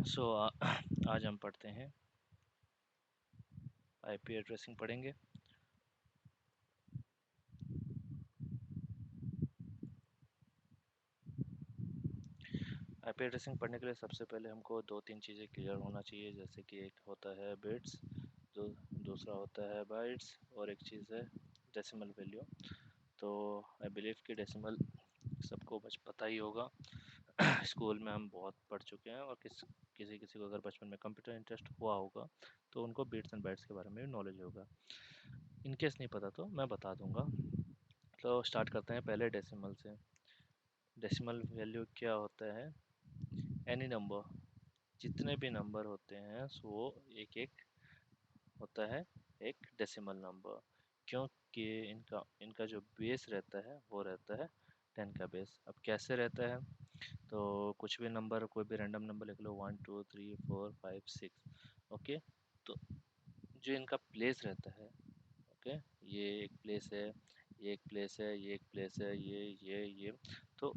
सो आज हम पढ़ते हैं आईपी एड्रेसिंग पढ़ेंगे। आईपी एड्रेसिंग पढ़ने के लिए सबसे पहले हमको दो तीन चीज़ें क्लियर होना चाहिए, जैसे कि एक होता है बिट्स, दूसरा होता है बाइट्स, और एक चीज़ है डेसिमल वैल्यू। तो आई बिलीव कि डेसिमल सबको बस पता ही होगा। स्कूल में हम बहुत पढ़ चुके हैं, और किसी किसी को अगर बचपन में कंप्यूटर इंटरेस्ट हुआ होगा तो उनको बिट्स एंड बाइट्स के बारे में भी नॉलेज होगा। इनकेस नहीं पता तो मैं बता दूंगा। तो स्टार्ट करते हैं पहले डेसिमल से। डेसिमल वैल्यू क्या होता है? एनी नंबर, जितने भी नंबर होते हैं सो वो एक एक होता है एक डेसिमल नंबर, क्योंकि इनका जो बेस रहता है वो रहता है 10 का बेस। अब कैसे रहता है? तो कुछ भी नंबर, कोई भी रैंडम नंबर लिख लो, 1 2 3 4 5 6। ओके, तो जो इनका प्लेस रहता है, ओके, ये एक प्लेस है, ये एक प्लेस है, ये एक प्लेस है, ये तो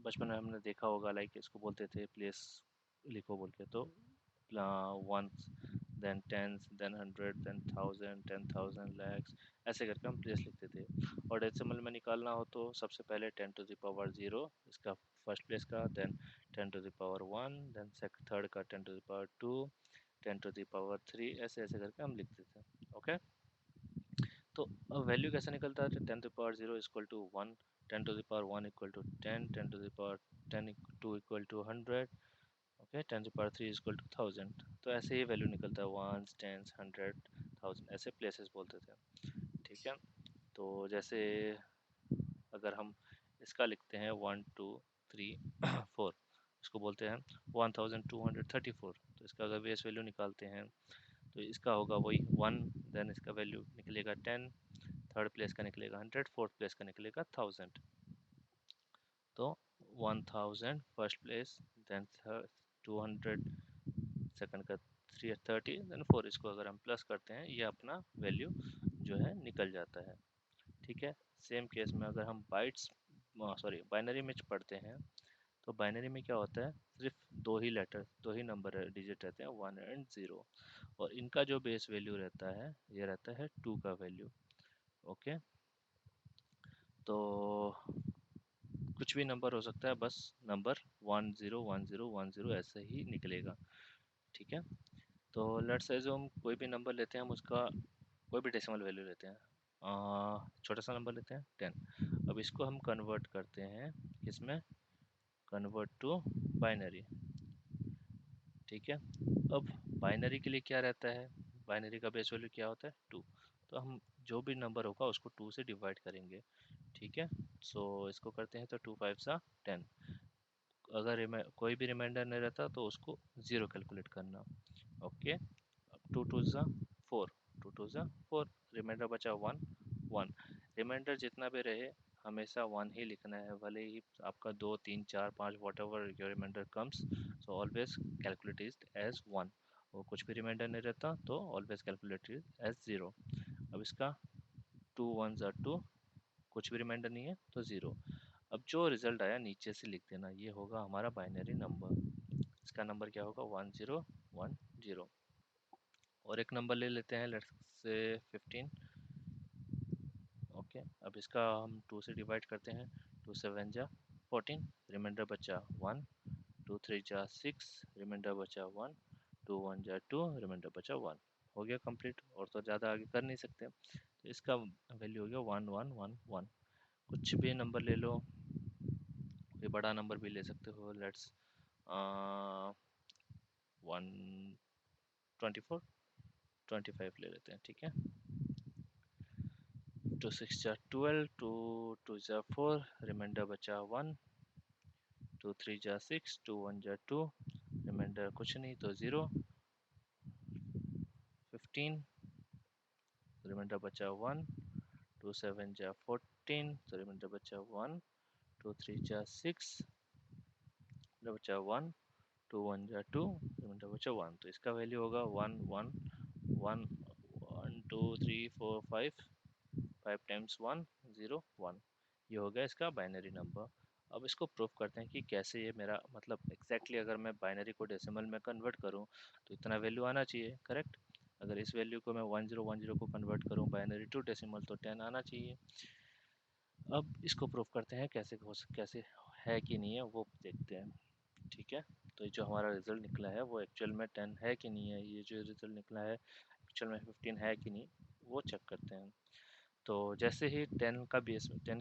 बचपन में हमने देखा होगा, लाइक इसको बोलते थे प्लेस लिखो बोल के। तो ones, then tens, then hundred, then thousand, 10,000, lakhs, ऐसे करके हम प्लेस लिखते थे। और डेसिमल में निकालना हो तो सबसे पहले 10 टू द पावर 0 इसका फर्स्ट प्लेस का, then 10 to the power 1, then third का 10 to the power 2, 10 to the power 3, ऐसे ऐसे करके हम लिखते थे। ओके, तो वैल्यू कैसे निकलता है? 10 to power 0 equal to 1, 10 to the power 1 equal to 10, 10 to the power 10 2 equal to 100, okay, 10 to power 3 equal to 1000। तो ऐसे ही वैल्यू निकलता है, वंस, टेंस, 100, 1000, ऐसे प्लेसेस बोलते थे। ठीक है, तो जैसे अगर हम इसका लिखते हैं 1 2 3 4, इसको बोलते हैं 1234। तो इसका अगर बेस वैल्यू निकालते हैं तो इसका होगा वही 1, देन इसका वैल्यू निकलेगा 10, थर्ड प्लेस का निकलेगा 100, फोर्थ प्लेस का निकलेगा 1000। तो 1000 फर्स्ट प्लेस, देन 200 सेकंड का, 330, देन 4। इसको अगर हम प्लस करते हैं ये अपना वैल्यू जो है निकल जाता है। ठीक है, सेम केस में अगर हम बाइनरी में पढ़ते हैं तो बाइनरी में क्या होता है? सिर्फ दो ही नंबर डिजिट रहते हैं, 1 एंड 0, और इनका जो बेस वैल्यू रहता है ये रहता है 2 का वैल्यू। ओके, तो कुछ भी नंबर हो सकता है, बस नंबर 1 0 1 0 1 0 ऐसे ही निकलेगा। ठीक है, तो लेट्स से जो हम कोई भी नंबर लेते हैं, हम उसका कोई भी डेसिमल वैल्यू लेते हैं, छोटा सा नंबर लेते हैं 10। अब इसको हम कन्वर्ट करते हैं किसमें? Convert to binary. ठीक है, अब बाइनरी के लिए क्या रहता है? बाइनरी का बेस वैल्यू क्या होता है? 2। तो हम जो भी नंबर होगा उसको 2 से डिवाइड करेंगे। ठीक है, सो इसको करते हैं तो 2 5 सा 10। अगर कोई भी रिमाइंडर नहीं रहता तो उसको 0 कैलकुलेट करना। ओके, अब 2 2 सा 4, 2 2 सा 4, रिमाइंडर बचा 1 1। रिमाइंडर जितना भी रहे हमेशा 1 ही लिखना है, भले ही आपका 2 3 4 5 whatever your reminder comes, so always calculate it as 1। और कुछ भी रिमाइंडर नहीं रहता तो ऑलवेज कैलकुलेट इट एज 0। अब इसका 2 1 ज़ा 2, कुछ भी रिमाइंडर नहीं है तो 0। अब जो रिजल्ट आया नीचे से लिख देना, ये होगा हमारा बाइनरी नंबर। इसका नंबर क्या होगा? 1010। और एक नंबर ले लेते हैं, लेट्स से 15। ओके, अब इसका हम 2 से डिवाइड करते हैं, 2 7 जा 14, रिमाइंडर बचा 1, 2 3 जा 6, रिमाइंडर बचा 1, 2 1 जा 2, रिमाइंडर बचा 1। हो गया कंप्लीट, और तो ज़्यादा आगे कर नहीं सकते। तो इसका वैल्यू हो गया 1 1 1 1। कुछ भी नंबर ले लो, कोई बड़ा नंबर भी ले सकते हो, लेट्स 124 25 ले लेते हैं। ठीक है, 2 6 जा 12, 2 2 जा 4, रिमाइंडर बचा 1, 2 3 जा 6, 2 1 जा 2, रिमाइंडर कुछ नहीं तो 0, 15, रिमाइंडर बचा 1, 2 7 जा 14, तो रिमाइंडर बचा 1, 2 3 जा 6, रिमाइंडर बचा 1, 2 1 जा 2, रिमाइंडर बचा 1। तो इसका वैल्यू होगा 1 1 1 1 2 3 4 5, 5 टाइम्स 1 0 1। ये हो गया इसका बाइनरी नंबर। अब इसको प्रूव करते हैं कि कैसे ये मेरा मतलब एग्जैक्टली अगर मैं बाइनरी को डेसिमल में कन्वर्ट करूँ तो इतना वैल्यू आना चाहिए, करेक्ट। अगर इस वैल्यू को मैं 1010 को कन्वर्ट करूँ बाइनरी टू डेसिमल तो 10 आना चाहिए। अब इसको प्रूव करते हैं कैसे है कि नहीं है वो देखते हैं, ठीक है। तो ये जो हमारा रिजल्ट निकला है वो एक्चुअल में 10 है कि नहीं है, ये जो रिजल्ट निकला है एक्चुअल में 15 है कि नहीं वो चेक करते हैं। तो जैसे ही 10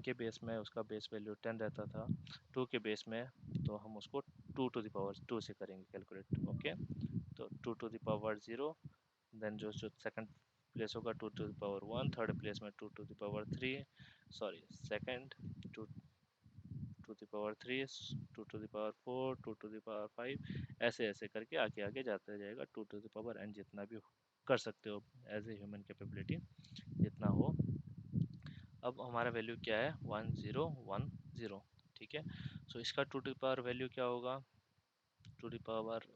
के बेस में उसका बेस वैल्यू 10 रहता था, 2 के बेस में तो हम उसको 2 टू द पावर 2 से करेंगे कैलकुलेट, ओके। तो 2 टू द पावर 0, देन जो सेकंड प्लेस होगा 2 to the power 1, third place में 2 to the power 3, sorry second 2 to the power 3, 2 to the power 4, 2 to the power 5, ऐसे ऐसे करके आगे आगे जाता जाएगा 2 टू द पावर n, जितना भी कर सकते हो एज ए ह्यूमन कैपेबिलिटी जितना हो। अब हमारा वैल्यू क्या है 1010, ठीक है। सो इसका टू टू पावर वैल्यू क्या होगा, टू टू पावर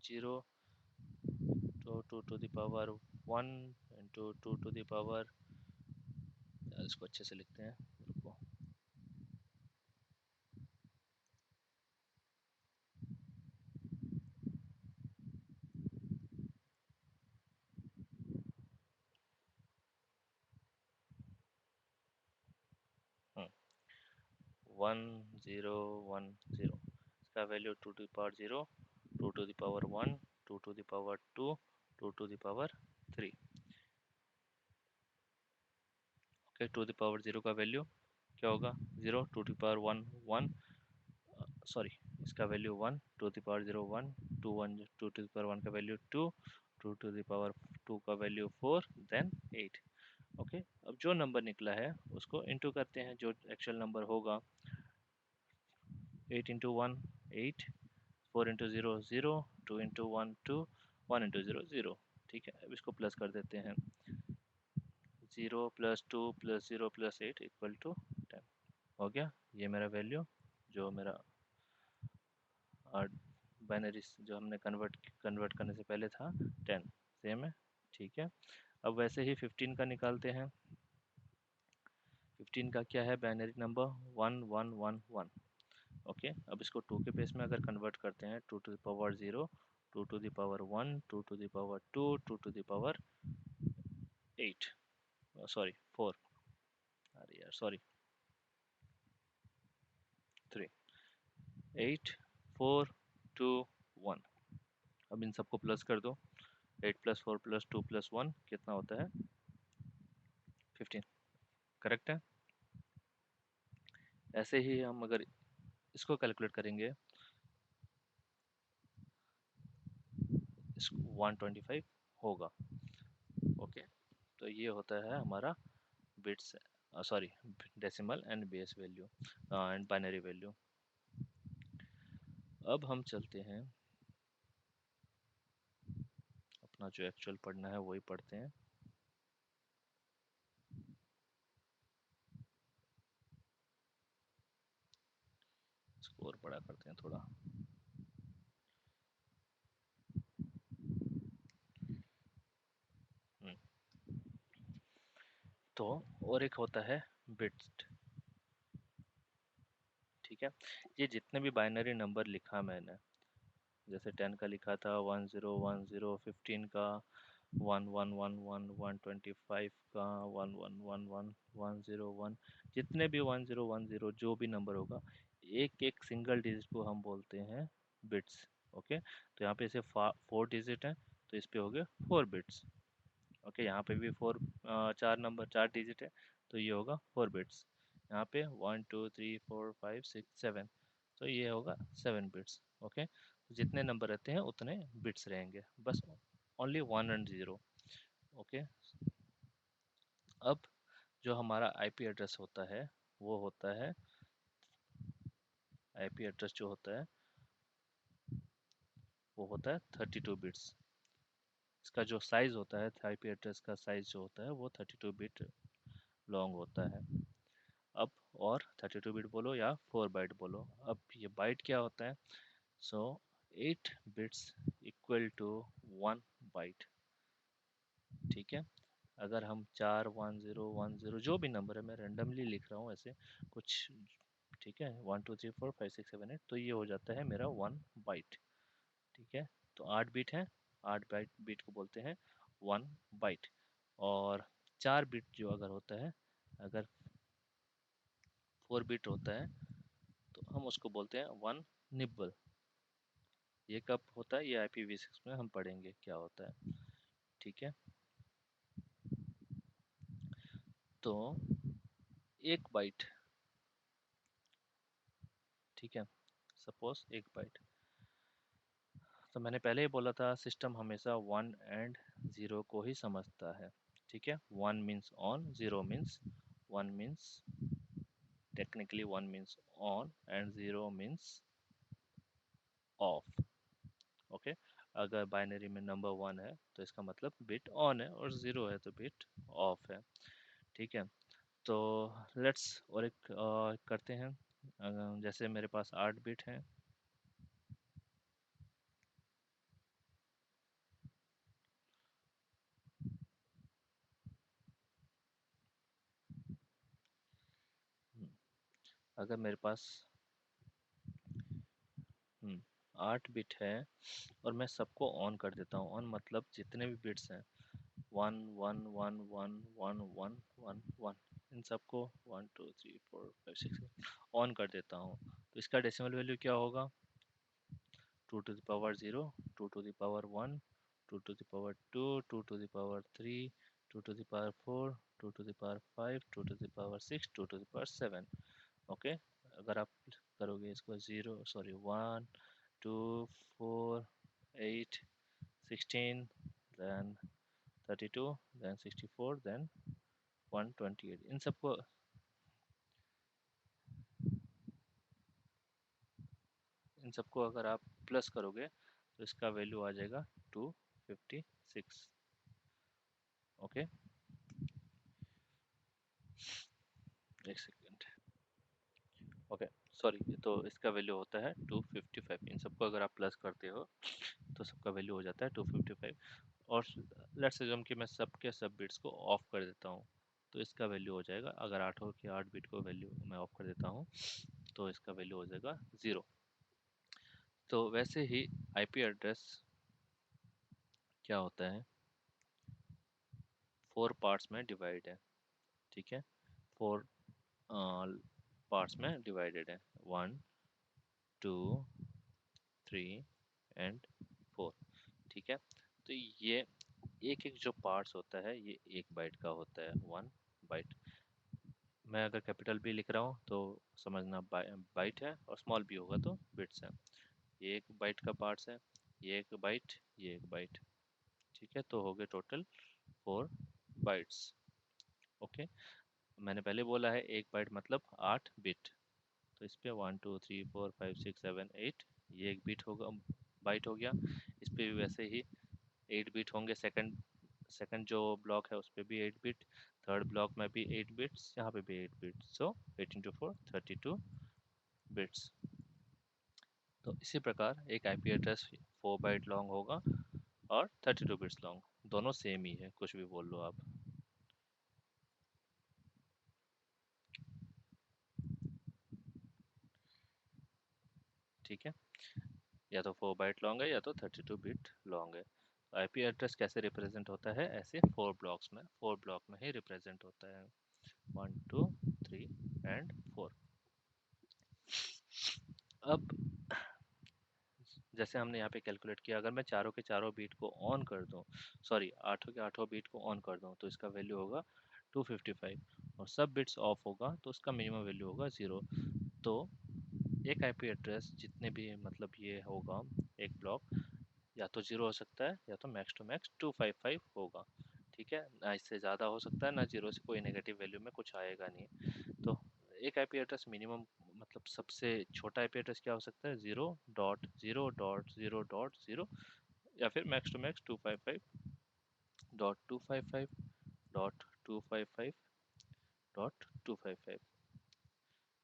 0 तो 2 to the power 1 into 2 to the power, इसको अच्छे से लिखते हैं, रुको, 1010, इसका value 2 to power 0, 2 to the power 1, 2 to the power 2, 2 to the power 3, okay. 2 the power 0 का वैल्यू क्या होगा 0, 2 टू पावर 1 1, सॉरी इसका value 1, 2 to power 0 1, 2 1, 2 to power 1 का वैल्यू 2, 2 टू पावर 2 का वैल्यू 4, देन 8, ओके। अब जो नंबर निकला है उसको इंटू करते हैं, जो एक्चुअल नंबर होगा 8 इंटू 1 8, 4 इंटू 0 0, 2 इंटू 1 2, 1 इंटू 0 0, ठीक है। अब इसको प्लस कर देते हैं, 0 plus 2 plus 0 plus 8 equal to 10, हो गया। ये मेरा वैल्यू जो मेरा बाइनरी जो हमने कन्वर्ट करने से पहले था 10, सेम है, ठीक है। अब वैसे ही 15 का निकालते हैं। 15 का क्या है बाइनरी नंबर 1111, ओके। अब इसको 2 के बेस में अगर कन्वर्ट करते हैं 2 to the power 0, 2 to the power 1, 2 to the power 2, 2 to the power 8, sorry 4, अरे यार सॉरी 3, 8 4 2 1। अब इन सबको प्लस कर दो, 8 प्लस 4 प्लस 2 प्लस 1 कितना होता है 15, करेक्ट है। ऐसे ही हम अगर इसको कैलकुलेट करेंगे, इसको 125 होगा, ओके। तो ये होता है हमारा bits, sorry decimal and base value and binary value. अब हम चलते हैं अपना जो एक्चुअल पढ़ना है वही पढ़ते हैं। स्कोर बड़ा करते हैं थोड़ा। हम्म, तो और एक होता है बिट्स, ठीक है। ये जितने भी बाइनरी नंबर लिखा मैंने, जैसे 10 का लिखा था 1010, 15 का 1111, 125 का 1111, 101, जितने भी 1010 जो भी नंबर होगा, एक एक सिंगल डिजिट को हम बोलते हैं बिट्स, ओके। तो यहाँ पे इसे 4 डिजिट है तो इस पे हो गए 4 बिट्स, ओके। यहाँ पे भी चार नंबर 4 डिजिट है तो ये होगा 4 बिट्स। यहाँ पे 1 2 3 4 5 6 7, तो ये होगा 7 बिट्स, ओके। तो जितने नंबर रहते हैं उतने बिट्स रहेंगे, बस ओनली 1 एंड 0, ओके। अब जो हमारा आईपी एड्रेस होता है वो होता है, आईपी एड्रेस जो होता है वो होता है 32 बिट्स। इसका जो साइज़ होता है आईपी एड्रेस का साइज़ जो होता है वो 32 बिट लॉन्ग होता है। अब और 32 बिट बोलो या 4 बाइट बोलो, अब ये बाइट क्या होता है, सो 8 बिट्स इक्वल टू 1 बाइट, ठीक है। अगर हम 4 1010 जो भी नंबर है, मैं रेंडमली लिख रहा हूँ ऐसे कुछ, ठीक है, 1 2 3 4 5 6 7 8, तो ये हो जाता है मेरा 1 बाइट। ठीक है, तो 8 बिट है, 8 बाइट बिट को बोलते हैं 1 बाइट। और 4 बिट जो अगर होता है, अगर 4 बिट होता है तो हम उसको बोलते हैं 1 निब्बल। ये कब होता है, ये IPv6 में हम पढ़ेंगे क्या होता है। ठीक है, तो 1 बाइट, ठीक है, सपोज 1 बाइट, तो मैंने पहले ही बोला था सिस्टम हमेशा 1 एंड 0 को ही समझता है। ठीक है, 1 means on, 0 means, 1 means technically 1 means on and 0 means of. Okay, अगर बाइनरी में नंबर 1 है तो इसका मतलब बिट ऑन है, और 0 है तो बिट ऑफ है। ठीक है, तो लेट्स और एक करते हैं। जैसे मेरे पास 8 बिट है, अगर मेरे पास 8 बिट है और मैं सबको ऑन कर देता हूँ, ऑन मतलब जितने भी बिट्स हैं, 1 1 1 1 1 1 1, इन सबको 1 2 3 4 5 6 ऑन कर देता हूँ, तो इसका डेसिमल वैल्यू क्या होगा? 2 to the power 0, 2 to the power 1, 2 to the power 2, 2 to the power 3, 2 to the power 4, 2 to the power 5, 2 to the power 6, 2 to the power 7। Okay, अगर आप करोगे इसको 0 सॉरी 1 2 4 8 16, देन 32, देन 64, देन 128, इन सबको अगर आप plus करोगे तो इसका वैल्यू आ जाएगा 256। ओके, एक सेकेंड। ओके, सॉरी, तो इसका वैल्यू होता है 255। इन सबको अगर आप प्लस करते हो तो सबका वैल्यू हो जाता है 255। और लेट्स अज्यूम कि मैं सब के सब बिट्स को ऑफ कर देता हूँ, तो इसका वैल्यू हो जाएगा, अगर 8 बिट को वैल्यू मैं ऑफ कर देता हूँ तो इसका वैल्यू हो जाएगा 0। तो वैसे ही IP एड्रेस क्या होता है, 4 पार्ट्स में डिवाइड है। ठीक है, 4 पार्ट्स में डिवाइडेड है, 1 2 3 एंड 4। ठीक है, तो ये एक एक जो पार्ट्स होता है ये 1 बाइट का होता है, 1 बाइट। मैं अगर कैपिटल बी लिख रहा हूँ तो समझना बाइट है, और स्मॉल बी होगा तो बिट्स है। ये 1 बाइट का पार्ट्स है, ये 1 बाइट, ये 1 बाइट। ठीक है, तो हो गए टोटल 4 बाइट्स। ओके, मैंने पहले बोला है 1 बाइट मतलब 8 बिट, तो इस पे 1 2 3 4 5 6 7 8, ये 1 बिट होगा, बाइट हो गया। इस पे भी वैसे ही 8 बिट होंगे, सेकंड सेकंड जो ब्लॉक है उस पे भी 8 बिट, थर्ड ब्लॉक में भी 8 बिट्स, यहाँ पे भी 8 बिट, सो 8 into 4 32 बिट्स। तो इसी प्रकार एक IP एड्रेस 4 बाइट लॉन्ग होगा और 32 बिट्स लॉन्ग, दोनों सेम ही है, कुछ भी बोल लो आप। ठीक है, या तो 4 बाइट लॉन्ग है या तो 32 बिट लॉन्ग है। IP एड्रेस कैसे रिप्रेजेंट होता है, ऐसे 4 ब्लॉक्स में, 4 ब्लॉक में ही रिप्रेजेंट होता है, 1 2 3 एंड 4। अब जैसे हमने यहाँ पे कैलकुलेट किया, अगर मैं चारों के चारों बीट को ऑन कर दूँ, सॉरी 8 के 8 बीट को ऑन कर दूँ, तो इसका वैल्यू होगा 255, और सब बिट्स ऑफ होगा तो उसका मिनिमम वैल्यू होगा 0। तो एक IP एड्रेस जितने भी मतलब ये होगा, एक ब्लॉक या तो 0 हो सकता है या तो मैक्स टू मैक्स 255 होगा। ठीक है, ना इससे ज़्यादा हो सकता है, ना 0 से कोई नेगेटिव वैल्यू में कुछ आएगा नहीं। तो एक IP एड्रेस मिनिमम मतलब सबसे छोटा IP एड्रेस क्या हो सकता है, 0.0.0.0, या फिर मैक्स टू मैक्स 255.255.255.255।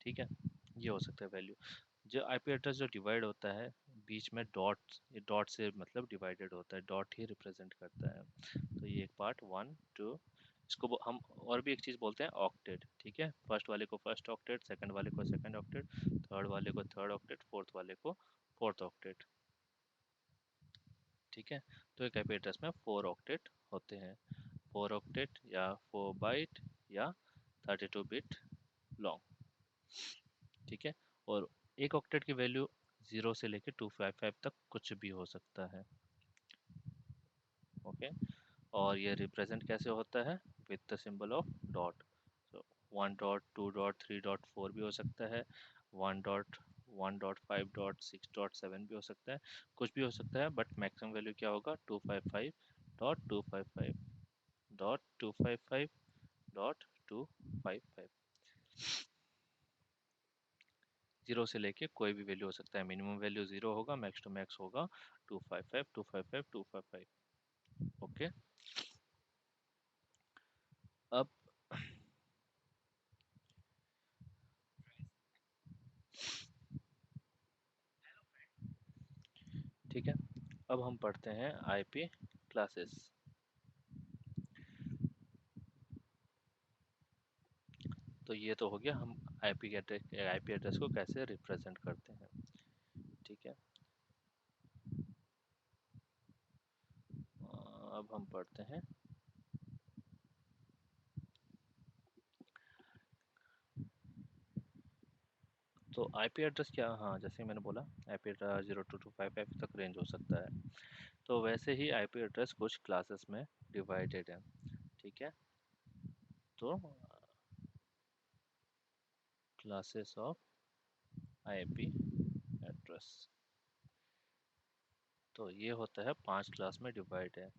ठीक है, ये हो सकता है वैल्यू। जो IP एड्रेस जो डिवाइड होता है बीच में डॉट, ये डॉट से मतलब डिवाइडेड होता है, डॉट ही रिप्रेजेंट करता है। तो ये एक पार्ट 1 2 इसको हम और भी एक चीज़ बोलते हैं ऑक्टेट, ठीक है। फर्स्ट वाले को फर्स्ट ऑक्टेट, सेकंड वाले को सेकंड ऑक्टेट, थर्ड वाले को थर्ड ऑक्टेट, फोर्थ वाले को फोर्थ ऑक्टेट, ठीक है। तो एक आईपी एड्रेस में 4 ऑक्टेट होते हैं, 4 ऑक्टेट या 4 बाइट या 32 बिट लॉन्ग, ठीक है। और एक ऑक्टेट की वैल्यू 0 से लेकर 255 तक कुछ भी हो सकता है, ओके। और ये रिप्रेजेंट कैसे होता है, with the symbol of dot. तो 1 डॉट, 2 डॉट, 3 डॉट, 4 भी हो सकता है, 1 डॉट, 1 डॉट, 5 डॉट, 6 डॉट, 7 भी हो सकता है, कुछ भी हो सकता है, बट मैक्सिमम वैल्यू क्या होगा, 255.255.255.255। 0 से लेके कोई भी वैल्यू हो सकता है, मिनिमम वैल्यू 0 होगा, मैक्स टू मैक्स होगा 255, 255, 255, ओके। अब ठीक है, अब हम पढ़ते हैं आईपी क्लासेस। तो ये तो हो गया हम आईपी एड्रेस को कैसे रिप्रेजेंट करते हैं, ठीक है। अब हम पढ़ते हैं तो आईपी एड्रेस क्या, हाँ जैसे मैंने बोला आईपी एड्रेस 02255 तक रेंज हो सकता है। तो वैसे ही आईपी एड्रेस कुछ क्लासेस में डिवाइडेड है, ठीक है। तो क्लासेस ऑफ आईपी एड्रेस, तो ये होता है 5 क्लास में डिवाइड है,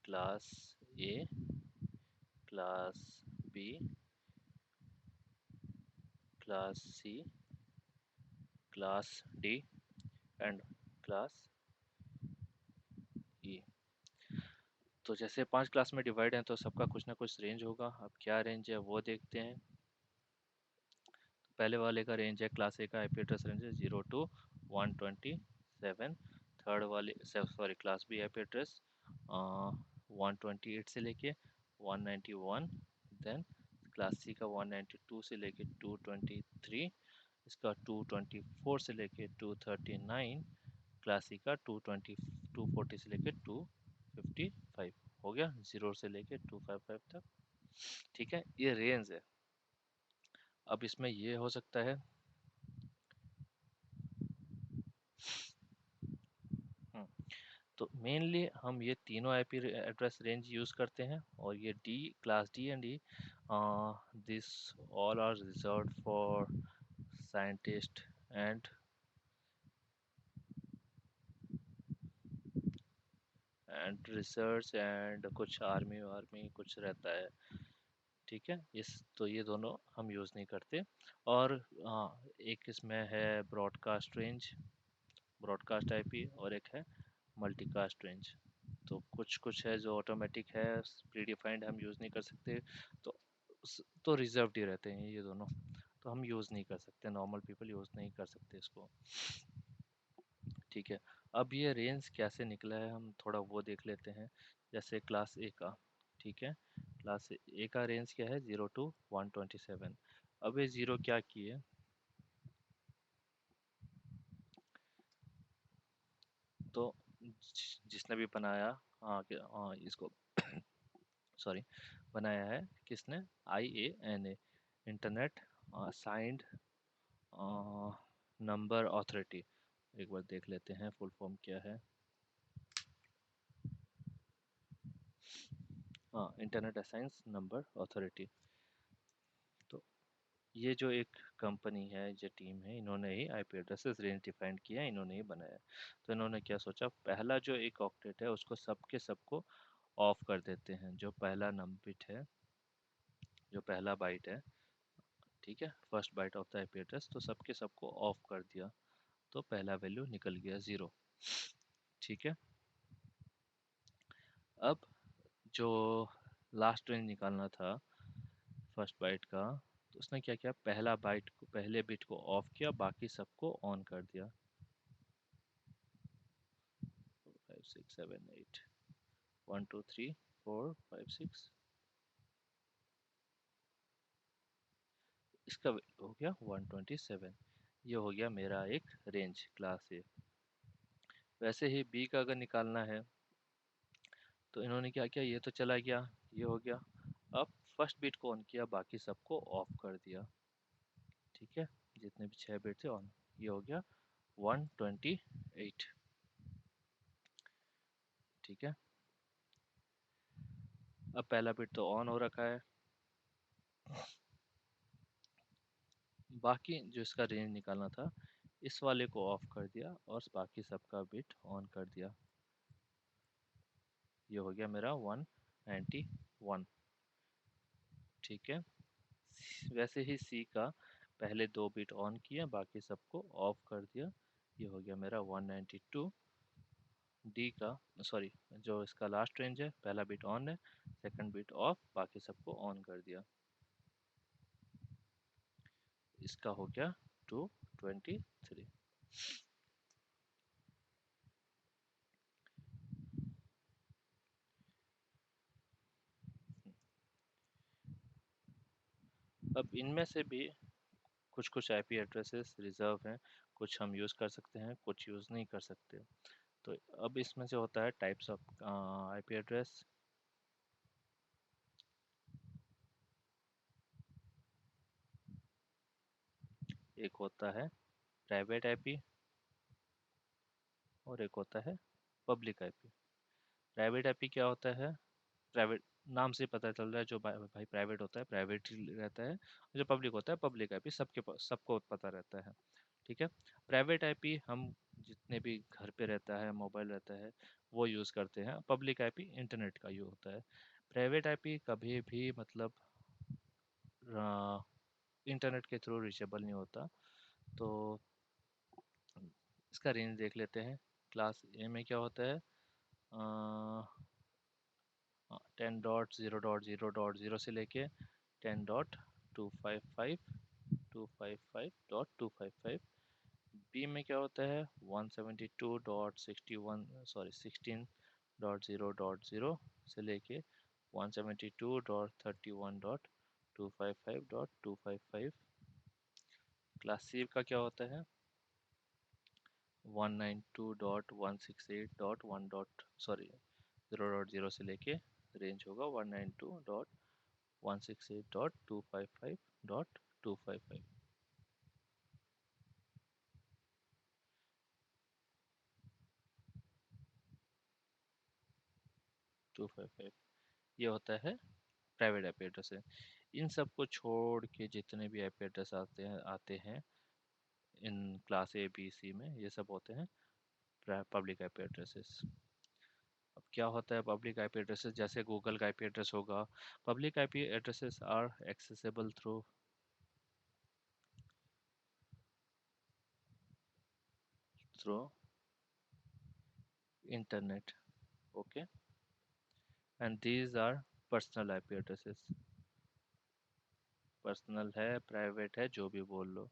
class A, class B, class C, class D and class E. तो जैसे 5 क्लास में डिवाइड हैं तो सबका कुछ ना कुछ रेंज होगा, अब क्या रेंज है वो देखते हैं। पहले वाले का रेंज है, क्लास ए का आईपी एड्रेस रेंज है 0 to 127, थर्ड वाले sorry class B IP address 128 से लेके 191, देन क्लास सी का 192 से लेके 223, इसका 224 से लेके 239, क्लास सी का 240 से लेके 255, हो गया 0 से लेके 255 तक, ठीक है। ये रेंज है। अब इसमें ये हो सकता है, हम्म, तो मेनली हम ये तीनों आईपी एड्रेस रेंज यूज़ करते हैं, और ये D, class D and E, this all are reserved for scientist and research and कुछ आर्मी वार्मी कुछ रहता है, ठीक है। इस तो ये दोनों हम यूज़ नहीं करते। और एक इसमें है ब्रॉडकास्ट रेंज, ब्रॉडकास्ट आईपी, और एक है मल्टीकास्ट रेंज। तो कुछ कुछ है जो ऑटोमेटिक है, प्री डिफाइंड हम यूज़ नहीं कर सकते, तो तो रिजर्व्ड ही रहते हैं ये दोनों, तो हम यूज़ नहीं कर सकते, नॉर्मल पीपल यूज़ नहीं कर सकते इसको, ठीक है। अब ये रेंज कैसे निकला है हम थोड़ा वो देख लेते हैं। जैसे क्लास ए का, ठीक है, क्लास ए का रेंज क्या है, 0 to 127। अब ये ज़ीरो क्या किए, तो जिसने भी बनाया, इसको सॉरी, बनाया है किसने, IANA, internet assigned number authority. एक बार देख लेते हैं फुल फॉर्म क्या है, हाँ इंटरनेट असाइंस नंबर अथॉरिटी। तो ये जो एक कंपनी है, जो टीम है, इन्होंने ही आईपी एड्रेसेस रेंज डिफाइन किया है, इन्होंने ही बनाया। तो इन्होंने क्या सोचा, पहला जो एक ऑक्टेट है उसको सबके सबको ऑफ कर देते हैं, जो पहला नंबिट है, जो पहला बाइट है, ठीक है, first byte of the IP address, तो सबके सबको ऑफ कर दिया, तो पहला वैल्यू निकल गया 0, ठीक है। अब जो लास्ट रेंज निकालना था फर्स्ट बाइट का, तो उसने क्या किया, पहला बाइट को, पहले बिट को ऑफ किया, बाकी सबको ऑन कर दिया, 5 6 7 8, 1 2 3 4 5 6, इसका हो गया 127। ये हो गया मेरा एक रेंज क्लास ए। वैसे ही बी का अगर निकालना है तो इन्होंने क्या किया, ये तो चला गया, ये हो गया। अब फर्स्ट बिट को ऑन किया, बाकी सबको ऑफ कर दिया। ठीक है, जितने भी 6 बिट थे ऑन। ये हो गया 128। ठीक है, अब पहला बिट तो ऑन हो रखा है, बाकी जो इसका रेंज निकालना था इस वाले को ऑफ कर दिया और बाकी सबका बिट ऑन कर दिया। ये हो गया मेरा 191। ठीक है, वैसे ही सी का पहले 2 बिट ऑन किया, बाकी सबको ऑफ कर दिया। ये हो गया मेरा 192। डी का, सॉरी, जो इसका लास्ट रेंज है, पहला बिट ऑन है, सेकंड बिट ऑफ, बाकी सबको ऑन कर दिया। इसका हो गया 223। अब इनमें से भी कुछ कुछ आईपी एड्रेसेस रिजर्व हैं, कुछ हम यूज़ कर सकते हैं, कुछ यूज़ नहीं कर सकते। तो अब इसमें से होता है टाइप्स ऑफ आईपी एड्रेस। एक होता है प्राइवेट आईपी और एक होता है पब्लिक आईपी। प्राइवेट आईपी क्या होता है? प्राइवेट नाम से पता चल रहा है, जो भाई प्राइवेट होता है प्राइवेट ही रहता है, जो पब्लिक होता है पब्लिक आईपी, सबको पता रहता है। ठीक है, प्राइवेट आईपी हम जितने भी घर पे रहता है, मोबाइल रहता है, वो यूज़ करते हैं। पब्लिक आईपी इंटरनेट का यूज़ होता है। प्राइवेट आईपी कभी भी मतलब इंटरनेट के थ्रू रीचेबल नहीं होता। तो इसका रेंज देख लेते हैं। क्लास ए में क्या होता है, 10.0.0.0 से लेके 10.255.255.255। बी में क्या होता है, 172.61, सॉरी 16.0.0 से लेके 172.31.255.255। क्लास सी का क्या होता है, 192.168.1 डॉट सॉरी 0.0 से लेके रेंज होगा 192.168.255.255। 255 ये होता है प्राइवेट आईपी एड्रेस है। इन सब को छोड़ के जितने भी आईपी एड्रेस आते हैं in class A B C में, ये सब होते हैं पब्लिक आईपी एड्रेसेस। अब क्या होता है पब्लिक आईपी एड्रेसेस, जैसे गूगल का आईपी एड्रेस होगा। Public IP addresses are accessible through internet. Okay, and these are personal IP addresses. Personal है, प्राइवेट है, जो भी बोल लो।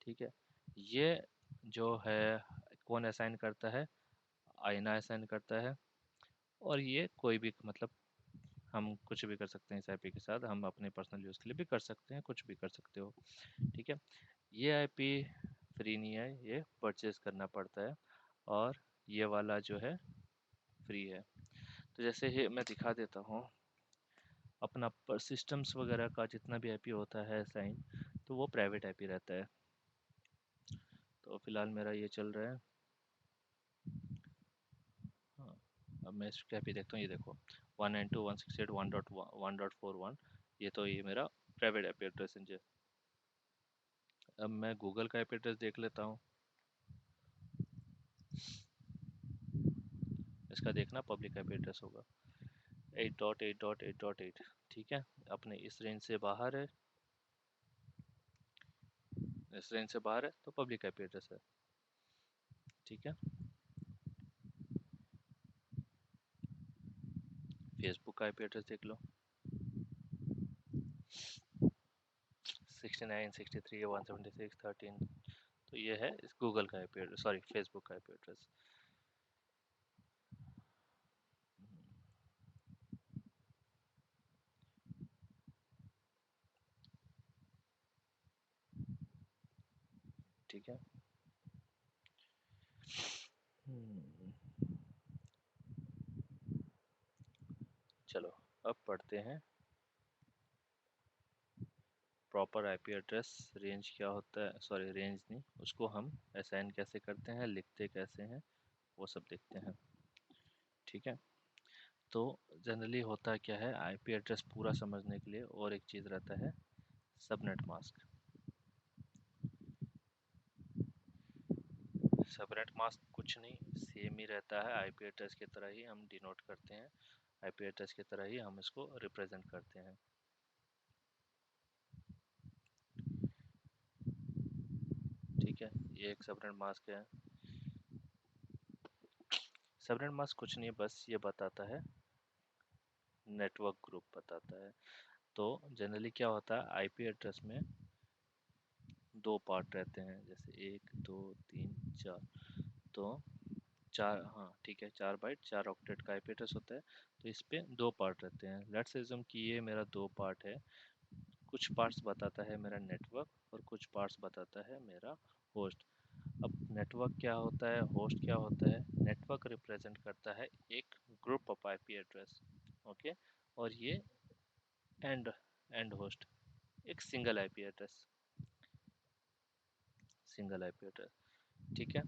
ठीक है, ये जो है कौन असाइन करता है, आईना असाइन करता है। और ये कोई भी मतलब हम कुछ भी कर सकते हैं इस आईपी के साथ, हम अपने पर्सनल यूज़ के लिए भी कर सकते हैं, कुछ भी कर सकते हो। ठीक है, ये आईपी फ्री नहीं है, ये परचेज करना पड़ता है। और ये वाला जो है फ्री है। तो जैसे ही मैं दिखा देता हूँ अपना पर सिस्टम्स वगैरह का जितना भी आईपी होता है साइन, तो वो प्राइवेट आईपी रहता है। तो फिलहाल मेरा ये चल रहा है। हाँ, अब मैं इसका आईपी देखता हूँ, ये देखो 192.168.1.1.41। ये तो ये मेरा प्राइवेट आईपी एड्रेस है। अब मैं गूगल का आईपी एड्रेस देख लेता हूँ। इसका देखना पब्लिक आईपी एड्रेस होगा 8.8.8.8। ठीक है, अपने इस रेंज से बाहर है, इस रेंज से बाहर है तो पब्लिक आईपी एड्रेस है। ठीक है, फेसबुक का आईपी एड्रेस देख लो, 69 63 176 13। तो ये है इस गूगल का आईपी एड्रेस, सॉरी फेसबुक का आईपी एड्रेस। ठीक है। चलो अब पढ़ते हैं प्रॉपर आईपी एड्रेस रेंज क्या होता है, सॉरी रेंज नहीं, उसको हम असाइन कैसे करते हैं, लिखते कैसे हैं, वो सब देखते हैं। ठीक है। तो जनरली होता क्या है, आईपी एड्रेस पूरा समझने के लिए और एक चीज़ रहता है, सबनेट मास्क। सबनेट मास्क कुछ नहीं, सेम ही रहता है, आईपी एड्रेस की तरह ही हम डिनोट करते हैं, आईपी एड्रेस की तरह ही हम इसको रिप्रेजेंट करते हैं। ठीक है, ये एक सबनेट मास्क है। सबनेट मास्क कुछ नहीं, बस ये बताता है, नेटवर्क ग्रुप बताता है। तो जनरली क्या होता है, आईपी एड्रेस में दो पार्ट रहते हैं, जैसे 1 2 3 4। तो चार, हाँ ठीक है, 4 बाइट 4 ऑक्टेट का आईपी एड्रेस होता है। तो इस पे दो पार्ट रहते हैं। लेट्स एज्यूम कि ये मेरा दो पार्ट है, कुछ पार्ट्स बताता है मेरा नेटवर्क और कुछ पार्ट्स बताता है मेरा होस्ट। अब नेटवर्क क्या होता है, होस्ट क्या होता है, नेटवर्क रिप्रेजेंट करता है एक group of IP address, okay, और ये एंड एंड होस्ट एक single IP address, single IP address. ठीक है।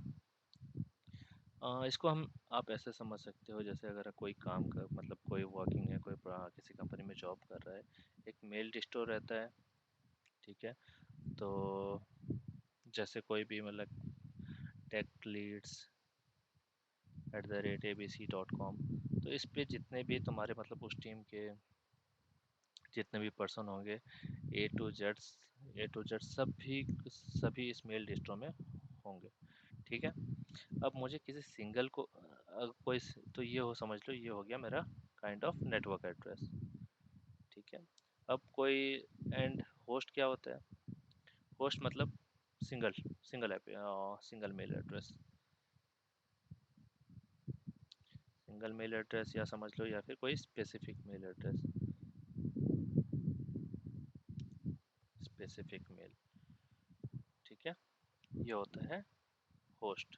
इसको हम, आप ऐसे समझ सकते हो, जैसे अगर कोई काम कर, मतलब कोई वर्किंग है, कोई किसी कंपनी में जॉब कर रहा है, एक मेल डिस्टोर रहता है। ठीक है। तो जैसे कोई भी मतलब टेक लीड्स @abc.com, तो इस पे जितने भी तुम्हारे मतलब उस टीम के जितने भी पर्सन होंगे, ए टू जेड सभी इस मेल डिस्ट्रो में होंगे। ठीक है। अब मुझे किसी सिंगल को कोई, तो ये हो, समझ लो ये हो गया मेरा काइंड ऑफ नेटवर्क एड्रेस। ठीक है। अब कोई एंड होस्ट क्या होता है, होस्ट मतलब single single IP, single mail address, single mail address या समझ लो, या फिर कोई specific mail address, specific mail. ठीक है। ये होता है होस्ट।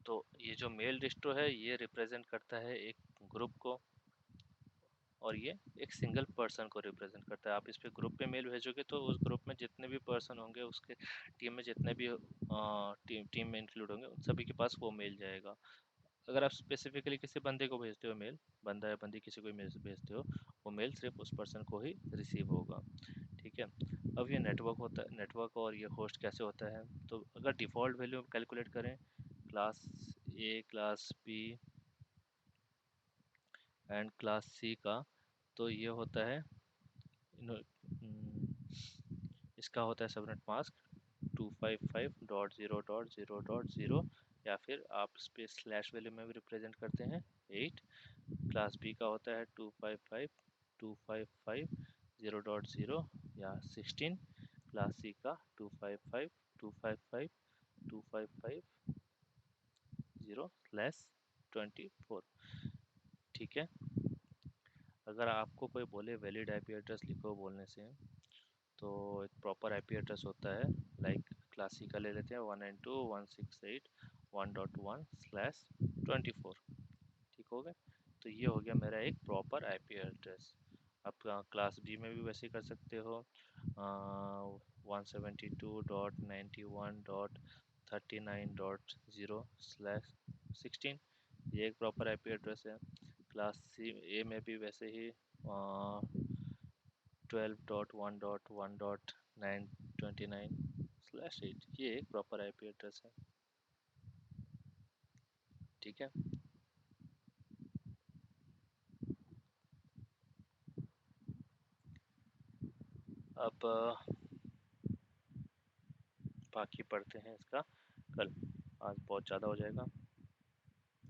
तो ये जो मेल डिस्ट्रो है, ये रिप्रेजेंट करता है एक ग्रुप को, और ये एक सिंगल पर्सन को रिप्रेजेंट करता है। आप इस पे ग्रुप पे मेल भेजोगे तो उस ग्रुप में जितने भी पर्सन होंगे, उसके टीम में जितने भी टीम में इंक्लूड होंगे, उन सभी के पास वो मेल जाएगा। अगर आप स्पेसिफिकली किसी बंदे को भेजते हो मेल, बंदा या बंदी किसी को मेल भेजते हो, वो मेल सिर्फ उस पर्सन को ही रिसीव होगा। ठीक है। अब ये नेटवर्क होता है, नेटवर्क और ये होस्ट कैसे होता है, तो अगर डिफ़ॉल्ट वैल्यू कैलकुलेट करें, class A, class B and class C का, तो ये होता है, इसका होता है सबनेट मास्क 255.0.0.0, या फिर आप इस पे स्लैश वैल्यू में भी रिप्रेजेंट करते हैं 8। क्लास बी का होता है 255.255.0.0 या 16। क्लास सी का 255.255.255.0/24। ठीक है। अगर आपको कोई बोले वैलिड आईपी एड्रेस लिखो बोलने से, तो एक प्रॉपर आईपी एड्रेस होता है, लाइक क्लासिक का ले लेते हैं 192.168.1.1/24। ठीक हो गया। तो ये हो गया मेरा एक प्रॉपर आईपी एड्रेस। आप क्लास बी में भी वैसे कर सकते हो, 172.91.39.0/16, ये एक प्रॉपर आईपी एड्रेस है। क्लास सी ए में भी वैसे ही 12.1.1.929/8, ये एक प्रॉपर आईपी एड्रेस है। ठीक है। अब बाकी पढ़ते हैं इसका कल, आज बहुत ज़्यादा हो जाएगा।